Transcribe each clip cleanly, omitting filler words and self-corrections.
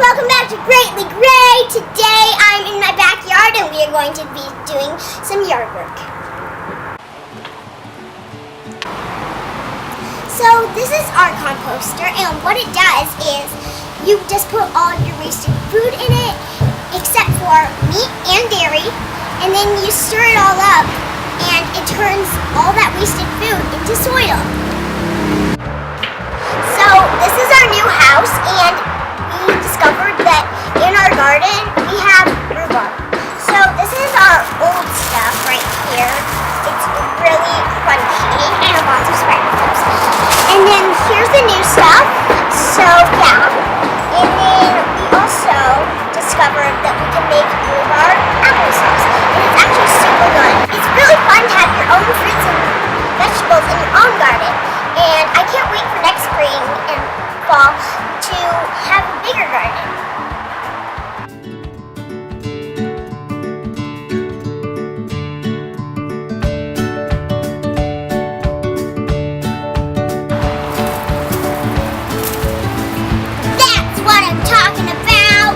welcome back to Greatly Gray. Today I'm in my backyard and we are going to be doing some yard work. So this is our composter, and what it does is you just put all your wasted food in it, except for meat and dairy, and then you stir it all up and it turns all that wasted food into soil. So this is our new house, and we discovered that in our garden we have rhubarb. So this is our old stuff right here. It's really crunchy and lots of sprinkles. And then here's the new stuff. So yeah. And then we also discovered that we can make rhubarb applesauce. And it's actually super good. It's really fun to have your own fruits and vegetables in your own garden. And I can't wait for next spring and fall to have a bigger garden. That's what I'm talking about.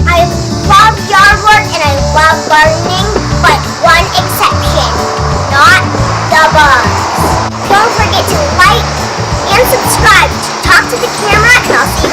I love yard work and I love gardening, but one exception, not the bugs. Don't forget to like and subscribe to talk to the camera, and I'll see you